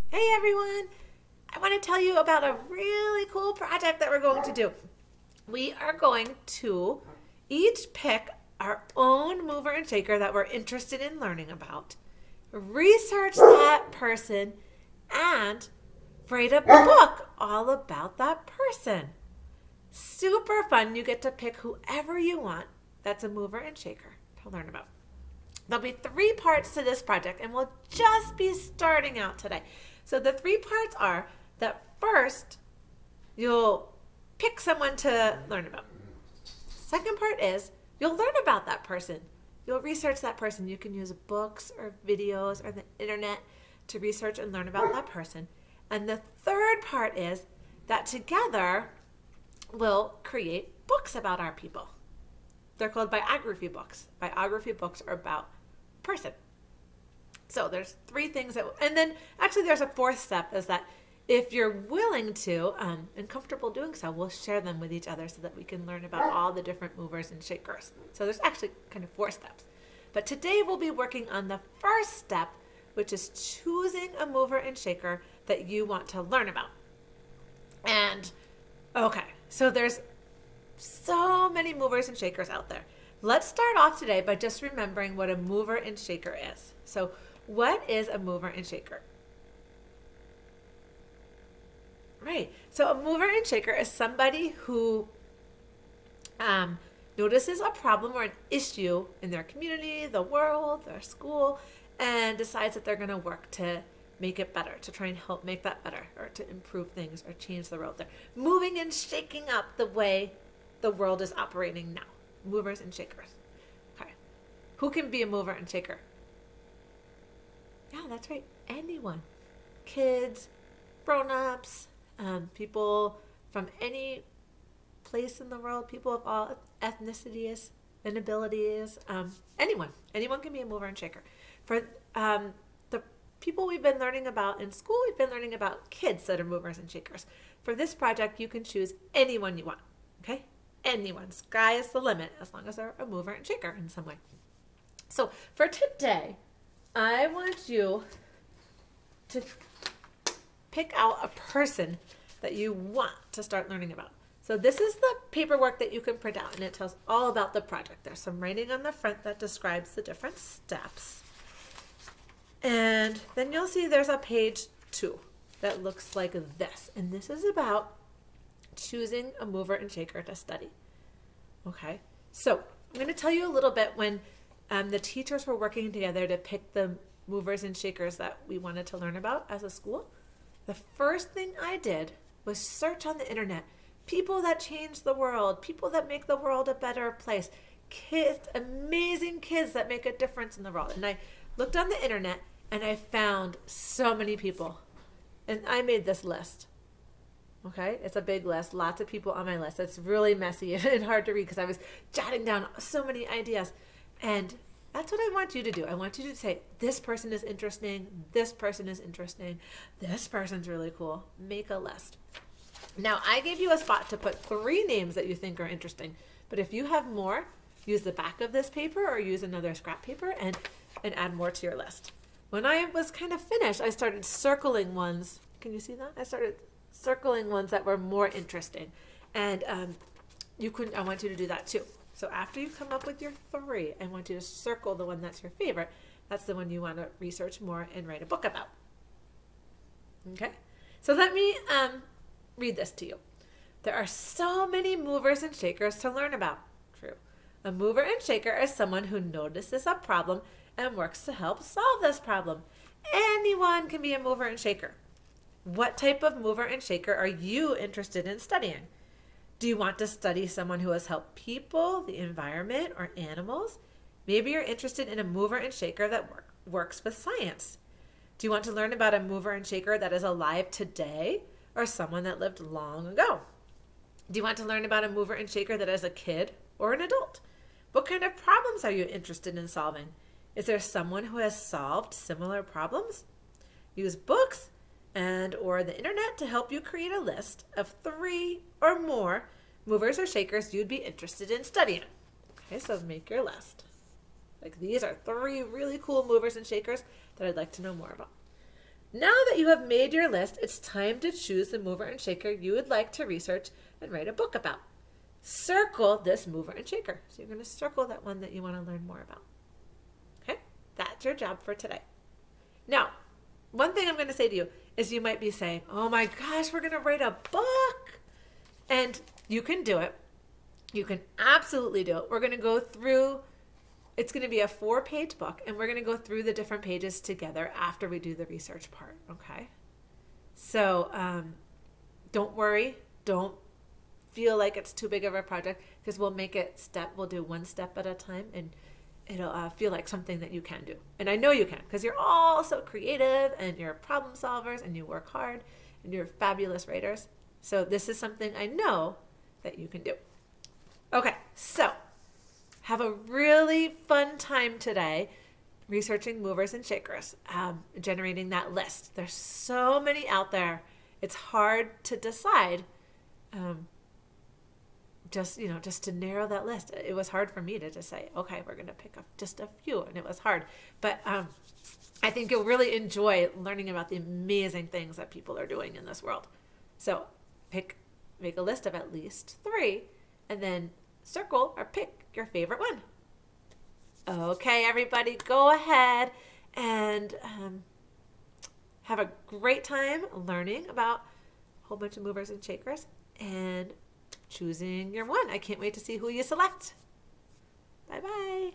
Hey everyone! I want to tell you about a really cool project that we're going to do. We are going to each pick our own mover and shaker that we're interested in learning about, research that person, and write a book all about that person. Super fun. You get to pick whoever you want that's a mover and shaker to learn about. There'll be three parts to this project, and we'll just be starting out today. So the three parts are that first, you'll pick someone to learn about. Second part is you'll learn about that person. You'll research that person. You can use books or videos or the internet to research and learn about that person. And the third part is that together we'll create books about our people. They're called biography books. Biography books are about a person. So there's three things that, and then actually there's a fourth step is that if you're willing to and comfortable doing so, we'll share them with each other so that we can learn about all the different movers and shakers. So there's actually kind of four steps. But today we'll be working on the first step, which is choosing a mover and shaker that you want to learn about. And okay, so there's so many movers and shakers out there. Let's start off today by just remembering what a mover and shaker is. So what is a mover and shaker? Right. So a mover and shaker is somebody who notices a problem or an issue in their community, the world, their school, and decides that they're going to work to make it better, to try and help make that better, or to improve things or change the world. They're moving and shaking up the way the world is operating now. Movers and shakers. Okay. Who can be a mover and shaker? Yeah, that's right. Anyone. Kids, grown-ups, people from any place in the world, people of all ethnicities and abilities, anyone. Anyone can be a mover and shaker. For the people we've been learning about in school, we've been learning about kids that are movers and shakers. For this project, you can choose anyone you want, okay? Anyone. Sky is the limit as long as they're a mover and shaker in some way. So for today, I want you to pick out a person that you want to start learning about. So this is the paperwork that you can print out, and it tells all about the project. There's some writing on the front that describes the different steps. And then you'll see there's a page 2 that looks like this. And this is about choosing a mover and shaker to study. Okay, so I'm going to tell you a little bit when the teachers were working together to pick the movers and shakers that we wanted to learn about as a school. The first thing I did was search on the internet people that change the world, people that make the world a better place, kids, amazing kids that make a difference in the world. And I looked on the internet and I found so many people. And I made this list. Okay, it's a big list, lots of people on my list. It's really messy and hard to read because I was jotting down so many ideas. And that's what I want you to do. I want you to say, this person is interesting, this person is interesting, this person's really cool. Make a list. Now, I gave you a spot to put 3 names that you think are interesting. But if you have more, use the back of this paper or use another scrap paper and add more to your list. When I was kind of finished, I started circling ones. Can you see that? I started circling ones that were more interesting. And I want you to do that too. So after you come up with your 3, I want you to circle the one that's your favorite. That's the one you want to research more and write a book about. Okay? So let me read this to you. There are so many movers and shakers to learn about. True. A mover and shaker is someone who notices a problem and works to help solve this problem. Anyone can be a mover and shaker. What type of mover and shaker are you interested in studying? Do you want to study someone who has helped people, the environment, or animals? Maybe you're interested in a mover and shaker that works with science. Do you want to learn about a mover and shaker that is alive today or someone that lived long ago? Do you want to learn about a mover and shaker that is a kid or an adult? What kind of problems are you interested in solving? Is there someone who has solved similar problems? Use books and or the internet to help you create a list of 3 or more movers or shakers you'd be interested in studying. Okay, so make your list. Like these are 3 really cool movers and shakers that I'd like to know more about. Now that that you have made your list, it's time to choose the mover and shaker you would like to research and write a book about. Circle this mover and shaker. So you're going to circle that one that you want to learn more about. Okay? That's your job for today. Now, one thing I'm going to say to you is you might be saying, oh my gosh, we're going to write a book. And you can do it. You can absolutely do it. We're going to go through, it's going to be a 4-page book, and we're going to go through the different pages together after we do the research part, okay? So don't worry. Don't feel like it's too big of a project, because we'll make it we'll do one step at a time, and it'll feel like something that you can do. And I know you can, because you're all so creative, and you're problem solvers, and you work hard, and you're fabulous writers. So this is something I know that you can do. Okay, so have a really fun time today researching movers and shakers, generating that list. There's so many out there. It's hard to decide. Just to narrow that list. It was hard for me to just say, okay, we're going to pick up just a few, and it was hard. But I think you'll really enjoy learning about the amazing things that people are doing in this world. So make a list of at least 3, and then circle or pick your favorite one. Okay, everybody, go ahead and have a great time learning about a whole bunch of movers and shakers and choosing your one. I can't wait to see who you select. Bye-bye.